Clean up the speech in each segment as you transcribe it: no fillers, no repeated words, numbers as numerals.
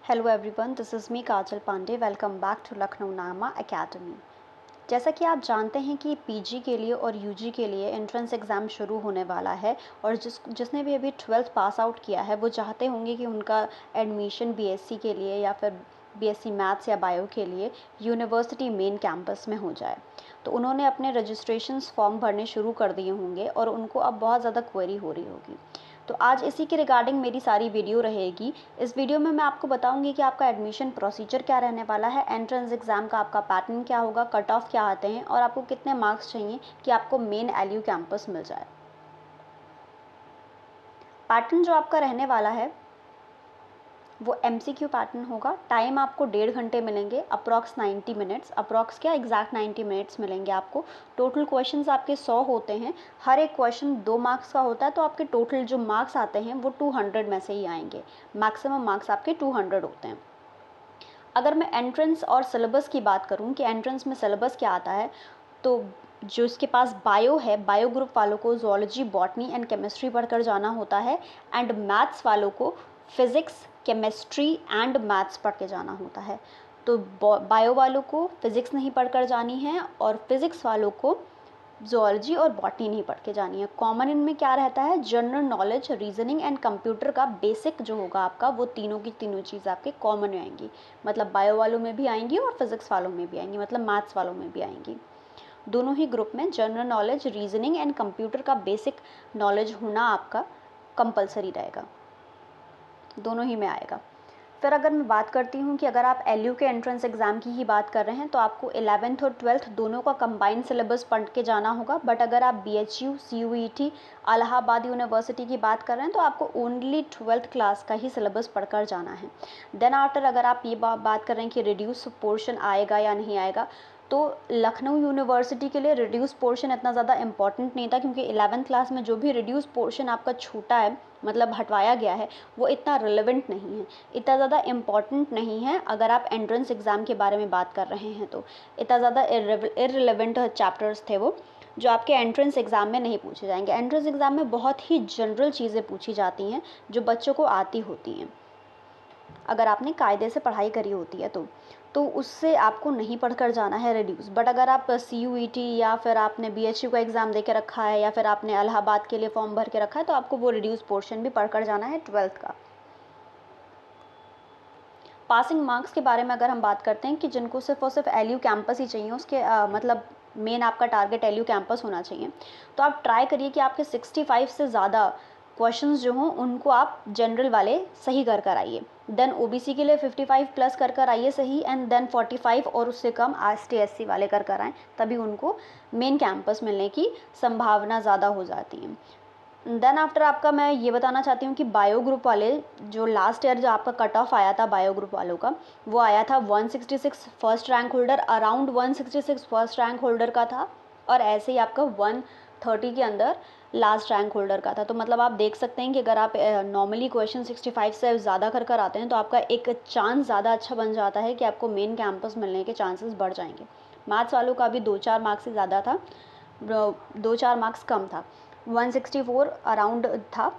Hello everyone, this is me Kajal Pandey. Welcome back to Lucknow Nama academy. जैसा कि आप जानते हैं कि पीजी के लिए और यूजी के लिए एंट्रेंस एग्ज़ाम शुरू होने वाला है और जिसने भी अभी 12th पास आउट किया है वो चाहते होंगे कि उनका एडमिशन बीएससी के लिए या फिर बीएससी मैथ्स या बायो के लिए यूनिवर्सिटी मेन कैंपस में हो जाए। तो उन्होंने अपने रजिस्ट्रेशंस फॉर्म भरने शुरू कर दिए होंगे और उनको अब बहुत ज़्यादा क्वेरी हो रही होगी। तो आज इसी के रिगार्डिंग मेरी सारी वीडियो रहेगी। इस वीडियो में मैं आपको बताऊंगी कि आपका एडमिशन प्रोसीजर क्या रहने वाला है, एंट्रेंस एग्ज़ाम का आपका पैटर्न क्या होगा, कट ऑफ क्या आते हैं और आपको कितने मार्क्स चाहिए कि आपको मेन एलयू कैंपस मिल जाए। पैटर्न जो आपका रहने वाला है वो एमसीक्यू पैटर्न होगा। टाइम आपको 1.5 घंटे मिलेंगे, अप्रॉक्स 90 मिनट्स। अप्रॉक्स क्या, एग्जैक्ट 90 मिनट्स मिलेंगे आपको। टोटल क्वेश्चंस आपके 100 होते हैं। हर एक क्वेश्चन 2 मार्क्स का होता है, तो आपके टोटल जो मार्क्स आते हैं वो 200 में से ही आएंगे। मैक्सिमम मार्क्स आपके 200 होते हैं। अगर मैं एंट्रेंस और सिलेबस की बात करूं कि एंट्रेंस में सिलेबस क्या आता है, तो जो इसके पास बायो है, बायो ग्रुप वालों को जूलॉजी, बॉटनी एंड केमिस्ट्री पढ़कर जाना होता है। एंड मैथ्स वालों को फिज़िक्स, केमिस्ट्री एंड मैथ्स पढ़ के जाना होता है। तो बायो वालों को फिज़िक्स नहीं पढ़कर जानी है और फिज़िक्स वालों को जूलॉजी और बॉटनी नहीं पढ़ के जानी है। कॉमन इनमें क्या रहता है, general knowledge, reasoning and computer का बेसिक जो होगा आपका, वो तीनों की तीनों चीज़ आपके कॉमन आएंगी। मतलब बायो वालों में भी आएंगी और फिज़िक्स वालों में भी आएंगी, मतलब मैथ्स वालों में भी आएंगी। दोनों ही ग्रुप में general knowledge, reasoning and computer का बेसिक नॉलेज होना आपका कंपलसरी रहेगा, दोनों ही में आएगा। फिर अगर मैं बात करती हूँ कि अगर आप एलयू के एंट्रेंस एग्ज़ाम की ही बात कर रहे हैं तो आपको 11th और 12th दोनों का कंबाइंड सिलेबस पढ़ के जाना होगा। बट अगर आप बीएचयू, सीयूईटी, इलाहाबाद यूनिवर्सिटी की बात कर रहे हैं तो आपको ओनली 12th क्लास का ही सिलेबस पढ़कर जाना है। देन आफ्टर अगर आप ये बात कर रहे हैं कि रिड्यूस पोर्शन आएगा या नहीं आएगा, तो लखनऊ यूनिवर्सिटी के लिए रिड्यूस पोर्शन इतना ज़्यादा इंपॉर्टेंट नहीं था, क्योंकि 11th क्लास में जो भी रिड्यूस पोर्शन आपका छूटा है, मतलब हटवाया गया है, वो इतना रिलेवेंट नहीं है, इतना ज़्यादा इम्पॉर्टेंट नहीं है। अगर आप एंट्रेंस एग्ज़ाम के बारे में बात कर रहे हैं तो इतना ज़्यादा इररिलेवेंट चैप्टर्स थे वो, जो आपके एंट्रेंस एग्ज़ाम में नहीं पूछे जाएंगे। एंट्रेंस एग्ज़ाम में बहुत ही जनरल चीज़ें पूछी जाती हैं जो बच्चों को आती होती हैं, अगर आपने कायदे से पढ़ाई करी होती है तो उससे आपको नहीं पढ़कर जाना है रिड्यूस। बट अगर आप सीयूईटी या फिर आपने बीएचयू का एग्ज़ाम दे के रखा है या फिर आपने इलाहाबाद के लिए फॉर्म भर के रखा है तो आपको वो रिड्यूस पोर्शन भी पढ़कर जाना है 12th का। पासिंग मार्क्स के बारे में अगर हम बात करते हैं कि जिनको सिर्फ और सिर्फ एलयू कैंपस ही चाहिए, उसके मतलब मेन आपका टारगेट एलयू कैंपस होना चाहिए, तो आप ट्राई करिए कि आपके 65 से ज़्यादा क्वेश्चंस जो हों उनको आप जनरल वाले सही कर कर आइए। देन ओबीसी के लिए 55 प्लस कर कर आइए सही, एंड देन 45 और उससे कम एसटी एससी वाले कर कर आएँ, तभी उनको मेन कैंपस मिलने की संभावना ज़्यादा हो जाती है। देन आफ्टर आपका मैं ये बताना चाहती हूँ कि बायो ग्रुप वाले, जो लास्ट ईयर जो आपका कट ऑफ आया था बायो ग्रुप वालों का, वो आया था 166 first rank holder, around 166 first rank holder का था, और ऐसे ही आपका 130 के अंदर लास्ट रैंक होल्डर का था। तो मतलब आप देख सकते हैं कि अगर आप नॉर्मली क्वेश्चन 65 से ज़्यादा कर कर आते हैं तो आपका एक चांस ज़्यादा अच्छा बन जाता है कि आपको मेन कैंपस मिलने के चांसेस बढ़ जाएंगे। मैथ्स वालों का भी 2-4 मार्क्स से ज़्यादा था, 2-4 मार्क्स कम था, 164 अराउंड था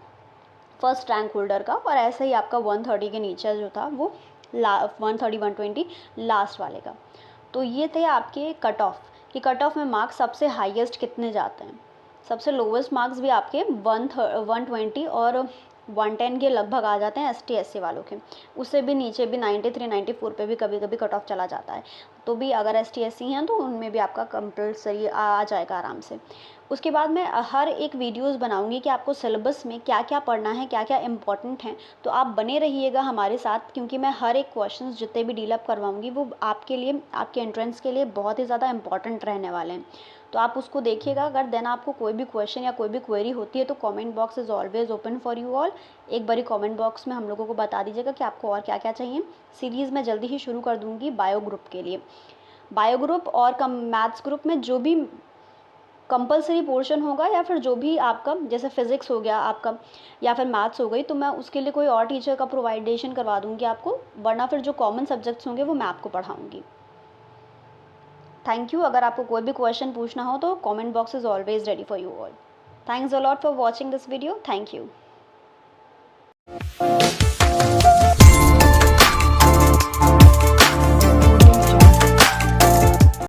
फर्स्ट रैंक होल्डर का, और ऐसे ही आपका 130 के नीचे जो था वो 130-120 लास्ट वाले का। तो ये थे आपके कट ऑफ, कि कट ऑफ में मार्क्स सबसे हाईएस्ट कितने जाते हैं। सबसे लोवेस्ट मार्क्स भी आपके 120 और 110 के लगभग आ जाते हैं एसटी एससी वालों के। उससे भी नीचे भी 93-94 पे भी कभी कभी कट ऑफ चला जाता है। तो भी अगर एसटी एससी हैं तो उनमें भी आपका कंपल्सरी आ जाएगा आराम से। उसके बाद मैं हर एक वीडियोस बनाऊंगी कि आपको सिलेबस में क्या क्या पढ़ना है, क्या क्या इंपॉर्टेंट हैं। तो आप बने रहिएगा हमारे साथ, क्योंकि मैं हर एक क्वेश्चंस जितने भी डील अप करवाऊंगी वो आपके लिए, आपके एंट्रेंस के लिए बहुत ही ज़्यादा इंपॉर्टेंट रहने वाले हैं। तो आप उसको देखिएगा। अगर देन आपको कोई भी क्वेश्चन या कोई भी क्वेरी होती है तो comment box is always open for you all. एक बारी कमेंट बॉक्स में हम लोगों को बता दीजिएगा कि आपको और क्या क्या चाहिए। सीरीज़ मैं जल्दी ही शुरू कर दूँगी बायो ग्रुप के लिए। बायो ग्रुप और मैथ्स ग्रुप में जो भी कंपलसरी पोर्शन होगा या फिर जो भी आपका, जैसे फिज़िक्स हो गया आपका या फिर मैथ्स हो गई, तो मैं उसके लिए कोई और टीचर का प्रोवाइडेशन करवा दूँगी आपको, वरना फिर जो कॉमन सब्जेक्ट्स होंगे वो मैं आपको पढ़ाऊँगी। Thank you. अगर आपको कोई भी क्वेश्चन पूछना हो तो comment box is always ready for you all. Thanks a lot for watching this video. Thank you.